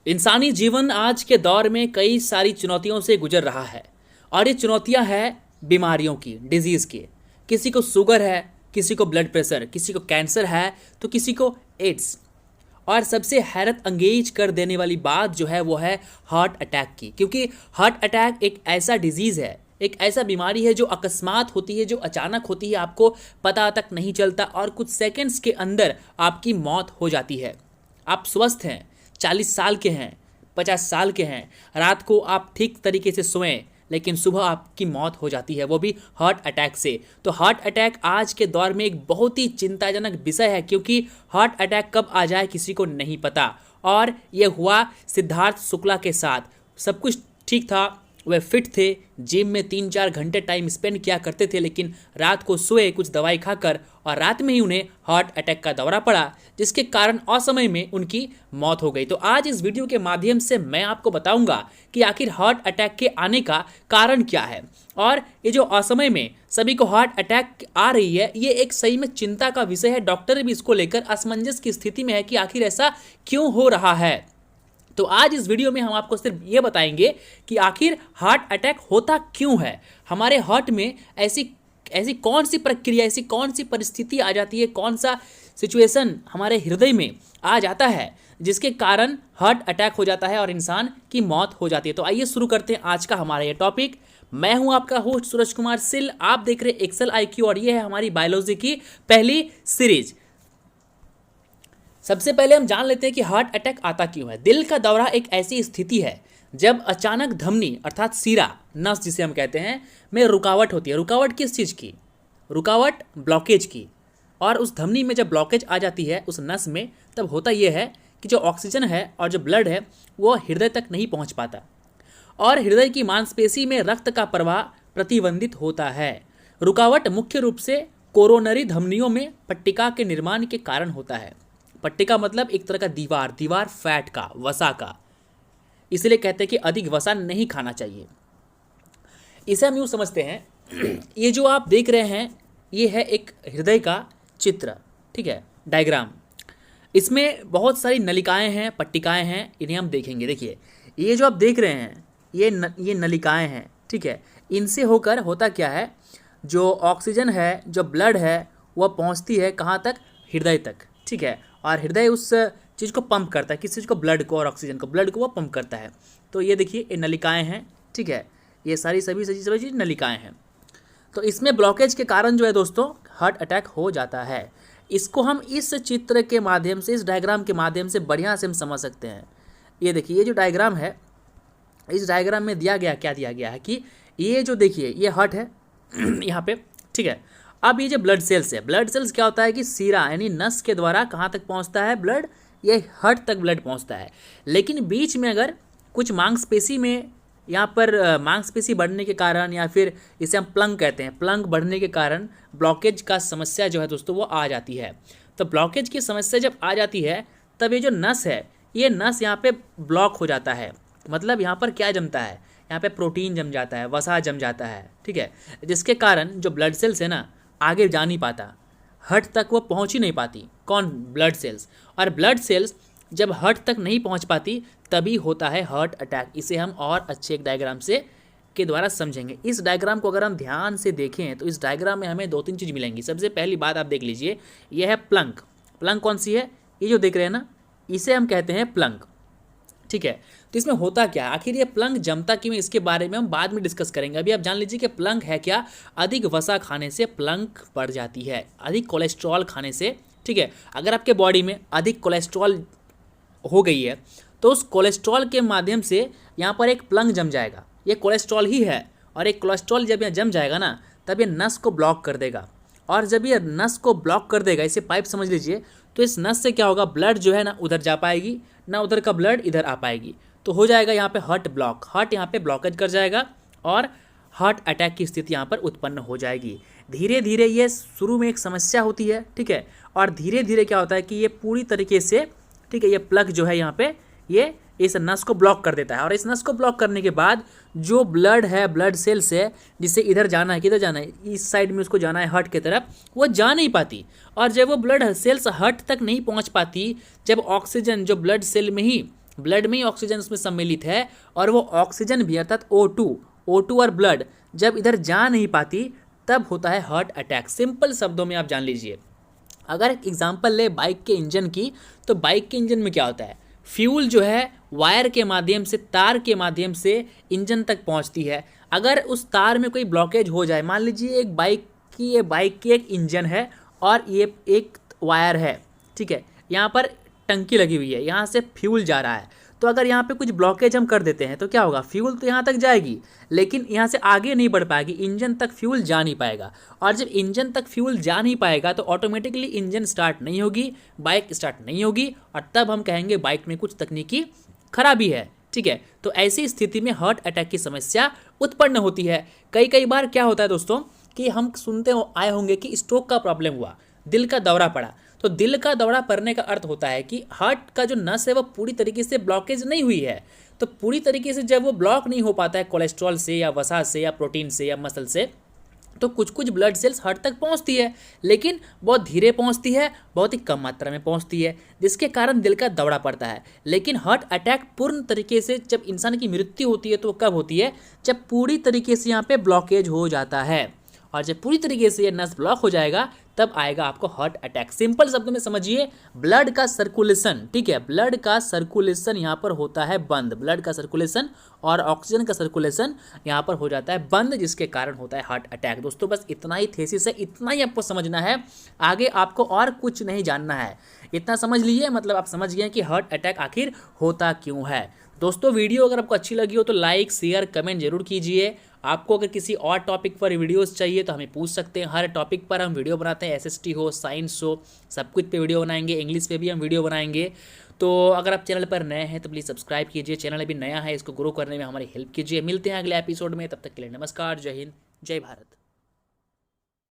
इंसानी जीवन आज के दौर में कई सारी चुनौतियों से गुजर रहा है और ये चुनौतियां हैं बीमारियों की, डिजीज़ की। किसी को शुगर है, किसी को ब्लड प्रेशर, किसी को कैंसर है, तो किसी को एड्स। और सबसे हैरत अंगेज कर देने वाली बात जो है वो है हार्ट अटैक की, क्योंकि हार्ट अटैक एक ऐसा डिजीज़ है, एक ऐसा बीमारी है जो अकस्मात होती है, जो अचानक होती है, आपको पता तक नहीं चलता और कुछ सेकंड्स के अंदर आपकी मौत हो जाती है। आप स्वस्थ हैं, 40 साल के हैं, 50 साल के हैं, रात को आप ठीक तरीके से सोएं, लेकिन सुबह आपकी मौत हो जाती है, वो भी हार्ट अटैक से। तो हार्ट अटैक आज के दौर में एक बहुत ही चिंताजनक विषय है, क्योंकि हार्ट अटैक कब आ जाए किसी को नहीं पता। और ये हुआ सिद्धार्थ शुक्ला के साथ। सब कुछ ठीक था, वह फिट थे, जिम में 3-4 घंटे टाइम स्पेंड किया करते थे, लेकिन रात को सोए कुछ दवाई खाकर और रात में ही उन्हें हार्ट अटैक का दौरा पड़ा, जिसके कारण असमय में उनकी मौत हो गई। तो आज इस वीडियो के माध्यम से मैं आपको बताऊंगा कि आखिर हार्ट अटैक के आने का कारण क्या है, और ये जो असमय में सभी को हार्ट अटैक आ रही है, ये एक सही में चिंता का विषय है। डॉक्टर भी इसको लेकर असमंजस की स्थिति में है कि आखिर ऐसा क्यों हो रहा है। तो आज इस वीडियो में हम आपको सिर्फ ये बताएंगे कि आखिर हार्ट अटैक होता क्यों है, हमारे हार्ट में ऐसी ऐसी कौन सी प्रक्रिया, ऐसी कौन सी परिस्थिति आ जाती है, कौन सा सिचुएशन हमारे हृदय में आ जाता है जिसके कारण हार्ट अटैक हो जाता है और इंसान की मौत हो जाती है। तो आइए शुरू करते हैं आज का हमारा ये टॉपिक। मैं हूं आपका होस्ट सूरज कुमार सिल, आप देख रहे हैं एक्सेल IQ और ये है हमारी बायोलॉजी की पहली सीरीज। सबसे पहले हम जान लेते हैं कि हार्ट अटैक आता क्यों है। दिल का दौरा एक ऐसी स्थिति है जब अचानक धमनी अर्थात सीरा, नस जिसे हम कहते हैं, में रुकावट होती है। रुकावट किस चीज़ की? रुकावट ब्लॉकेज की। और उस धमनी में जब ब्लॉकेज आ जाती है उस नस में, तब होता यह है कि जो ऑक्सीजन है और जो ब्लड है वो हृदय तक नहीं पहुंच पाता और हृदय की मांसपेशी में रक्त का प्रवाह प्रतिबंधित होता है। रुकावट मुख्य रूप से कोरोनरी धमनियों में पट्टिका के निर्माण के कारण होता है। पट्टिका मतलब एक तरह का दीवार फैट का, वसा का, इसलिए कहते हैं कि अधिक वसा नहीं खाना चाहिए। इसे हम यूँ समझते हैं, ये जो आप देख रहे हैं ये है एक हृदय का चित्र, ठीक है, डायग्राम। इसमें बहुत सारी नलिकाएं हैं, पट्टिकाएं हैं, इन्हें हम देखेंगे। देखिए ये जो आप देख रहे हैं ये नलिकाएं हैं, ठीक है। इनसे होकर होता क्या है, जो ऑक्सीजन है, जो ब्लड है, वह पहुंचती है कहाँ तक? हृदय तक, ठीक है। और हृदय उस चीज़ को पंप करता है, किस चीज़ को? ब्लड को और ऑक्सीजन को, ब्लड को वो पंप करता है। तो ये देखिए ये नलिकाएं हैं, ठीक है, ये सभी चीज़ नलिकाएं हैं। तो इसमें ब्लॉकेज के कारण जो है दोस्तों हार्ट अटैक हो जाता है। इसको हम इस चित्र के माध्यम से, इस डायग्राम के माध्यम से बढ़िया से हम समझ सकते हैं। ये देखिए ये जो डायग्राम है, इस डायग्राम में दिया गया है कि ये जो देखिए ये हार्ट है यहाँ पे, ठीक है। अब ये जो ब्लड सेल्स है, ब्लड सेल्स क्या होता है कि सीरा यानी नस के द्वारा कहाँ तक पहुँचता है? ब्लड, ये हार्ट तक ब्लड पहुँचता है। लेकिन बीच में अगर कुछ मांसपेशी में, यहाँ पर मांसपेशी बढ़ने के कारण, या फिर इसे हम प्लंग कहते हैं, प्लंग बढ़ने के कारण ब्लॉकेज का समस्या जो है दोस्तों वो आ जाती है। तो ब्लॉकेज की समस्या जब आ जाती है तब ये जो नस है, ये नस यहाँ पे ब्लॉक हो जाता है। मतलब यहाँ पर क्या जमता है? यहाँ पे प्रोटीन जम जाता है, वसा जम जाता है, ठीक है, जिसके कारण जो ब्लड सेल्स है ना आगे जा नहीं पाता, हार्ट तक वो पहुँच ही नहीं पाती। कौन? Blood cells. और ब्लड सेल्स जब हार्ट तक नहीं पहुँच पाती तभी होता है हार्ट अटैक। इसे हम और अच्छे एक डायग्राम से के द्वारा समझेंगे। इस डायग्राम को अगर हम ध्यान से देखें तो इस डायग्राम में हमें 2-3 चीज़ मिलेंगी। सबसे पहली बात आप देख लीजिए, यह है प्लंग। प्लंग कौन सी है? ये जो देख रहे हैं ना, इसे हम कहते हैं प्लंग, ठीक है। तो इसमें होता क्या है, आखिर ये प्लंग जमता क्यों है, इसके बारे में हम बाद में डिस्कस करेंगे। अभी आप जान लीजिए कि प्लंग है क्या? अधिक वसा खाने से प्लंग बढ़ जाती है, अधिक कोलेस्ट्रॉल खाने से, ठीक है। अगर आपके बॉडी में अधिक कोलेस्ट्रॉल हो गई है तो उस कोलेस्ट्रॉल के माध्यम से यहाँ पर एक प्लंग जम जाएगा। ये कोलेस्ट्रॉल ही है, और एक कोलेस्ट्रॉल जब यहाँ जम जाएगा ना तब ये नस को ब्लॉक कर देगा। और जब ये नस को ब्लॉक कर देगा, इसे पाइप समझ लीजिए, तो इस नस से क्या होगा, ब्लड जो है ना उधर जा पाएगी, ना उधर का ब्लड इधर आ पाएगी। तो हो जाएगा यहाँ पे हार्ट ब्लॉक, हार्ट यहाँ पे ब्लॉकेज कर जाएगा और हार्ट अटैक की स्थिति यहाँ पर उत्पन्न हो जाएगी। धीरे धीरे ये शुरू में एक समस्या होती है, ठीक है, और धीरे धीरे क्या होता है कि ये पूरी तरीके से, ठीक है, ये प्लग जो है यहाँ पे ये इस नस को ब्लॉक कर देता है। और इस नस को ब्लॉक करने के बाद जो ब्लड है, ब्लड सेल्स है, जिसे इधर जाना है, किधर जाना है, इस साइड में उसको जाना है हार्ट की तरफ, वो जा नहीं पाती। और जब वो ब्लड सेल्स हार्ट तक नहीं पहुंच पाती, जब ऑक्सीजन जो ब्लड सेल में ही ब्लड में ही ऑक्सीजन उसमें सम्मिलित है, और वो ऑक्सीजन भी अर्थात O2 और ब्लड जब इधर जा नहीं पाती तब होता है हार्ट अटैक। सिंपल शब्दों में आप जान लीजिए। अगर एक एग्जांपल ले बाइक के इंजन की, तो बाइक के इंजन में क्या होता है, फ्यूल जो है वायर के माध्यम से, तार के माध्यम से इंजन तक पहुंचती है। अगर उस तार में कोई ब्लॉकेज हो जाए, मान लीजिए एक बाइक की एक इंजन है और ये एक वायर है, ठीक है, यहाँ पर टंकी लगी हुई है, यहाँ से फ्यूल जा रहा है, तो अगर यहाँ पे कुछ ब्लॉकेज हम कर देते हैं तो क्या होगा, फ्यूल तो यहाँ तक जाएगी लेकिन यहाँ से आगे नहीं बढ़ पाएगी, इंजन तक फ्यूल जा नहीं पाएगा। और जब इंजन तक फ्यूल जा नहीं पाएगा तो ऑटोमेटिकली इंजन स्टार्ट नहीं होगी, बाइक स्टार्ट नहीं होगी, और तब हम कहेंगे बाइक में कुछ तकनीकी खराबी है, ठीक है। तो ऐसी स्थिति में हार्ट अटैक की समस्या उत्पन्न होती है। कई बार क्या होता है दोस्तों कि हम सुनते आए होंगे कि स्ट्रोक का प्रॉब्लम हुआ, दिल का दौरा पड़ा। तो दिल का दौरा पड़ने का अर्थ होता है कि हार्ट का जो नस है वो पूरी तरीके से ब्लॉकेज नहीं हुई है। तो पूरी तरीके से जब वो ब्लॉक नहीं हो पाता है कोलेस्ट्रॉल से या वसा से या प्रोटीन से या मसल से, तो कुछ ब्लड सेल्स हार्ट तक पहुंचती है, लेकिन बहुत धीरे पहुंचती है, बहुत ही कम मात्रा में पहुंचती है, जिसके कारण दिल का दौरा पड़ता है। लेकिन हार्ट अटैक पूर्ण तरीके से जब इंसान की मृत्यु होती है तो वो कब होती है, जब पूरी तरीके से यहाँ पे ब्लॉकेज हो जाता है। और जब पूरी तरीके से ये नस ब्लॉक हो जाएगा तब आएगा आपको हार्ट अटैक। सिंपल शब्दों में समझिए, ब्लड का सर्कुलेशन, ठीक है, ब्लड का सर्कुलेशन यहाँ पर होता है बंद, ब्लड का सर्कुलेशन और ऑक्सीजन का सर्कुलेशन यहाँ पर हो जाता है बंद, जिसके कारण होता है हार्ट अटैक। दोस्तों बस इतना ही थेसिस है, इतना ही आपको समझना है, आगे आपको और कुछ नहीं जानना है। इतना समझ लीजिए, मतलब आप समझ गए कि हार्ट अटैक आखिर होता क्यों है। दोस्तों वीडियो अगर आपको अच्छी लगी हो तो लाइक शेयर कमेंट जरूर कीजिए। आपको अगर किसी और टॉपिक पर वीडियोस चाहिए तो हमें पूछ सकते हैं, हर टॉपिक पर हम वीडियो बनाते हैं, SST हो, साइंस हो, सब कुछ पे वीडियो बनाएंगे, इंग्लिश पे भी हम वीडियो बनाएंगे। तो अगर आप चैनल पर नए हैं तो प्लीज़ सब्सक्राइब कीजिए, चैनल अभी नया है, इसको ग्रो करने में हमारी हेल्प कीजिए। मिलते हैं अगले एपिसोड में, तब तक के लिए नमस्कार, जय हिंद, जय भारत।